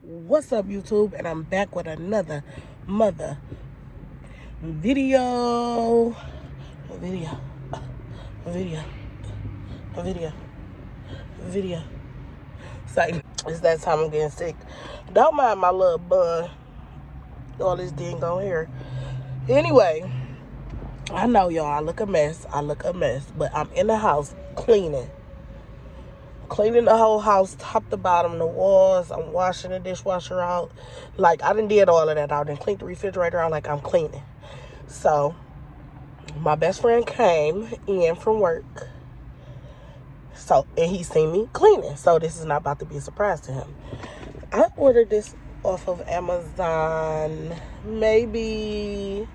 What's up, YouTube? And I'm back with another mother video. So it's that time I'm getting sick. Don't mind my little bun. All this dang on here. Anyway, I know y'all, I look a mess, but I'm in the house cleaning the whole house, top to bottom, the walls. I'm washing the dishwasher out. Like, I done did all of that. I done cleaned the refrigerator out like I'm cleaning. So, my best friend came in from work. And he seen me cleaning. So, this is not about to be a surprise to him. I ordered this off of Amazon maybe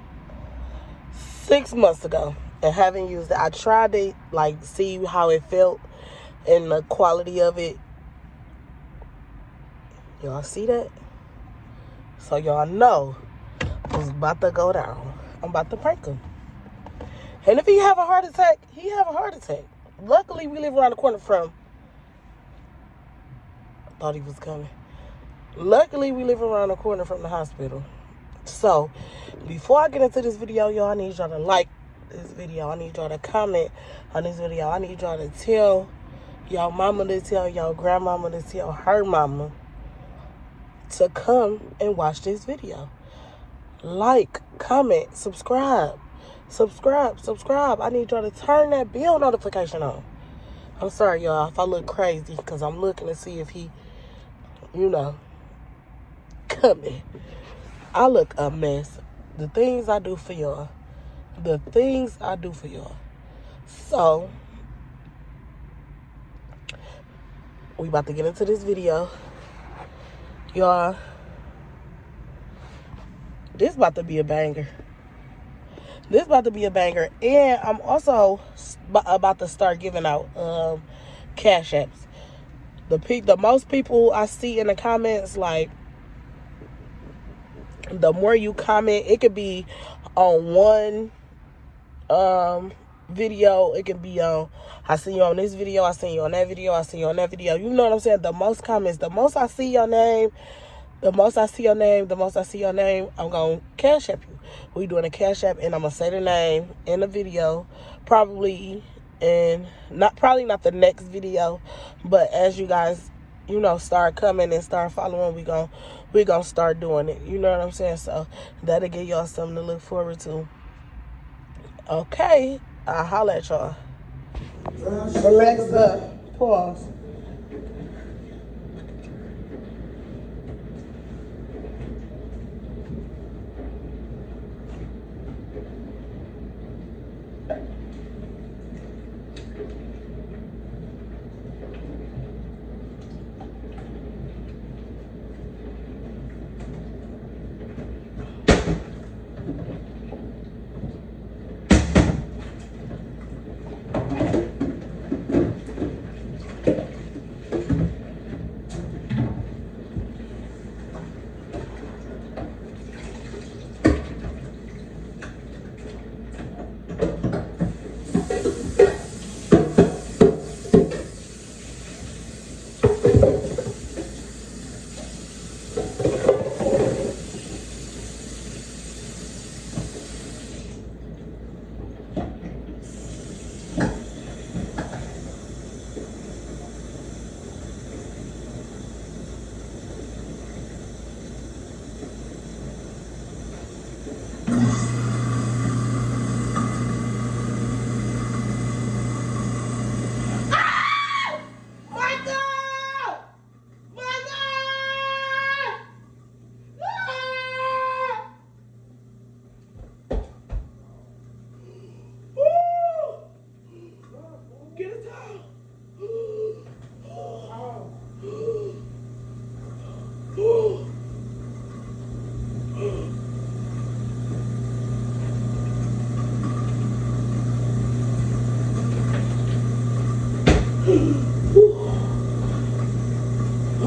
6 months ago and haven't used it. I tried to, see how it felt and the quality of it. Y'all see that? So y'all know it's about to go down. I'm about to prank him. And if he have a heart attack, he have a heart attack. Luckily, we live around the corner from... I thought he was coming. Luckily, we live around the corner from the hospital. So, before I get into this video, y'all, I need y'all to like this video. I need y'all to comment on this video. I need y'all to tell y'all mama, to tell y'all grandmama, to tell her mama to come and watch this video. Like, comment, subscribe. I need y'all to turn that bell notification on. I'm sorry, y'all, if I look crazy, because I'm looking to see if he, coming. I look a mess. The things I do for y'all. So, we about to get into this video. Y'all, this about to be a banger. And I'm also about to start giving out cash apps. The most people I see in the comments, the more you comment, it could be on one video, it can be on, I see you on this video, I see you on that video, you know what I'm saying? The most comments, the most I see your name, I'm gonna cash app you. We doing a cash app, and I'm gonna say the name in the video, probably not the next video, but as you guys start coming and start following, we gonna start doing it, you know what I'm saying? So that'll give y'all something to look forward to. Okay, I'll holler at y'all. Alexa, pause.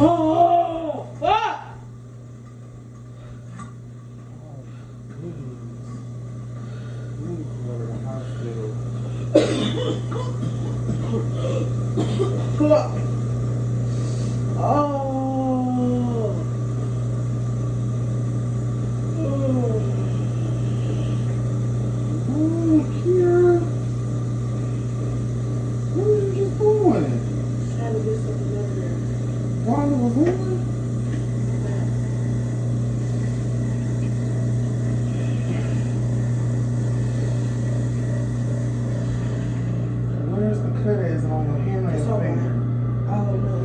Oh, fuck! Fuck! Oh! Kira. What were you just doing? Trying to get something over there. While it was on? Where's the cut is on your hand or your finger? I don't know.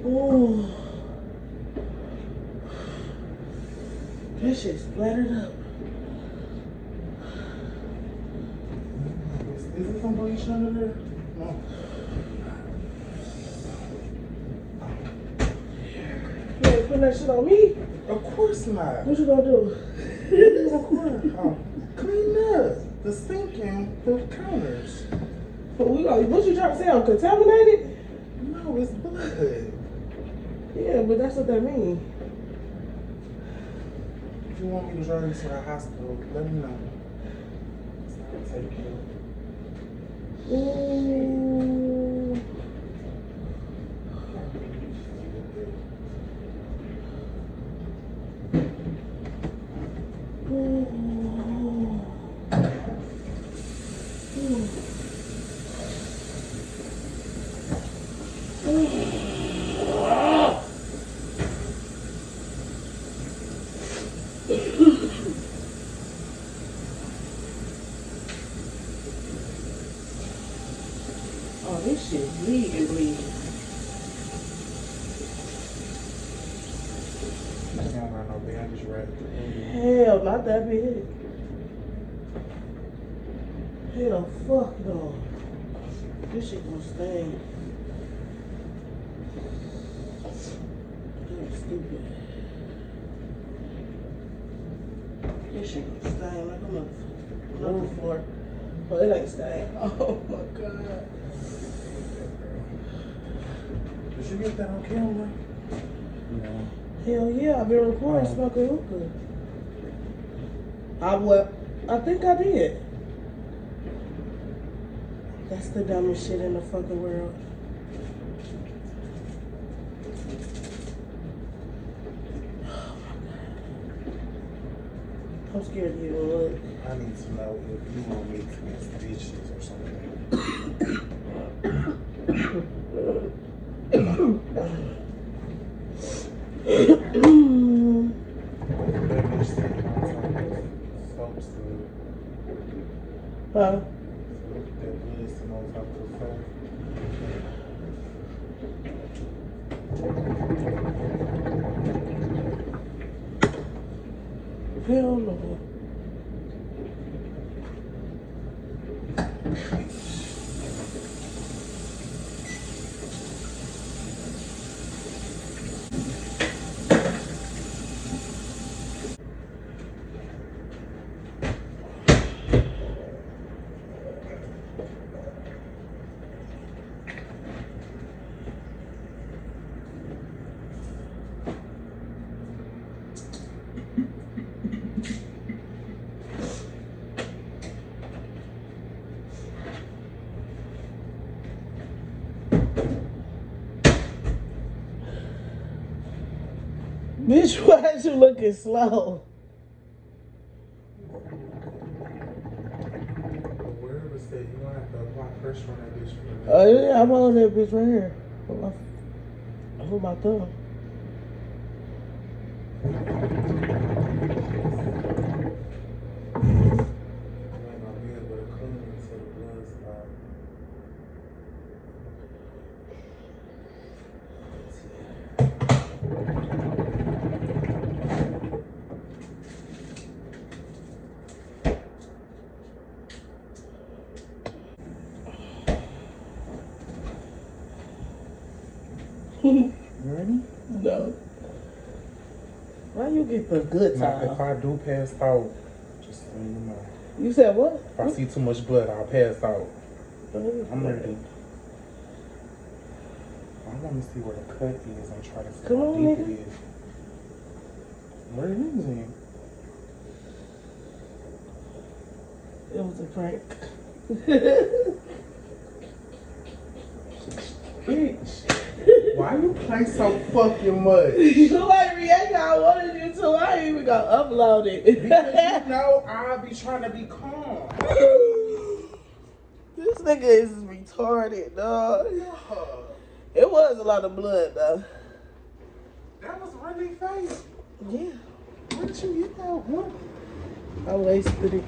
Ooh. That shit splattered up. Is it some bleach under there? No. You ain't putting that shit on me? Of course not. What you gonna do? Of course. Clean up the sink and the counters. What you trying to say? I'm contaminated? No, it's blood. Yeah, but that's what that means. If you want me to drive you to the hospital, let me know. I'll take you. Ooh. Oh, this shit bleeding. I don't got no bandage right. Hell, not that big. Hell, fuck no. This shit gonna sting. You're stupid. This shit gonna sting like a motherfucker. On the floor. Oh, it ain't sting. Oh my god. Did you get that on camera? No. Hell yeah, I've been recording smoking hookah. I think I did. That's the dumbest shit in the fucking world. Oh my god. I'm scared to even look. I need to know if you want me to get stitches or something. Huh? Hell no. Bitch, why is you looking slow? Wherever it's at, you don't have to apply pressure on that bitch. Oh yeah, I'm on that bitch right here. Hold my thumb. You ready? No. Why you get the good time? Now, if I do pass out, just so you know. You said what? If I see too much blood, I'll pass out. I'm ready. I want to see where the cut is and try to see Come how on, deep nigga. it is. Where the niggas in? It was a prank. Bitch. Why you play so fucking much? You like react how I wanted you too. I ain't even gonna upload it. Because you know I'll be trying to be calm. This nigga is retarded, dog. It was a lot of blood, though. That was really fake. Yeah. What you know? What? I wasted it.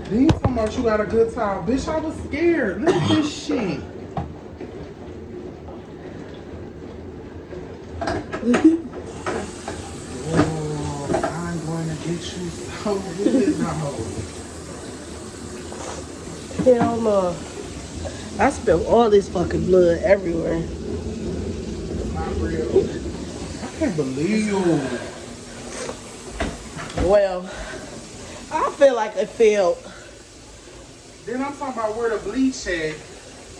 Then you talking about you got a good time. Bitch, I was scared. Look at this shit. Oh, I'm going to get you so good now. Hell no. I spilled all this fucking blood everywhere. Not real. I can't believe you. Well, I feel like it failed. Then I'm talking about where the bleach at.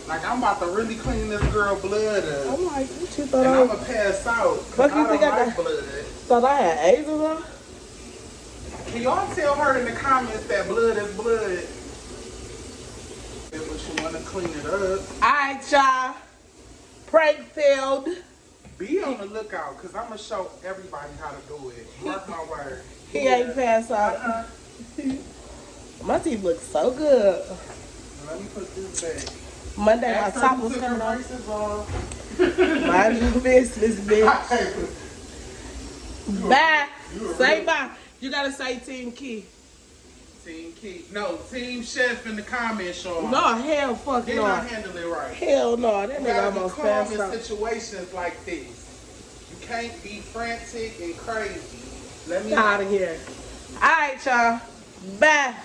Like, I'm about to really clean this girl blood up. I'm like, what you thought And I I'm was? going to pass out. Fuck, I you don't think I like got- blood. Thought I had AIDS or something? Can y'all tell her in the comments that blood is blood? But you want to clean it up. Alright, y'all. Prank failed. Be on the lookout, because I'm going to show everybody how to do it. Mark my word. He ain't passed out. My teeth look so good. Let me put this back. Monday, my After top you was took coming her off. braces off. Mind your business, bitch. Bye. Say bye. You gotta say Team Key. Team Key. No, Team Chef in the comments, Sean. No, hell fuck Did no. not handle it right. Hell no. That You nigga gotta be almost calm passed in out. situations like this. You can't be frantic and crazy. Let me Out of here. Alright, y'all. Bye.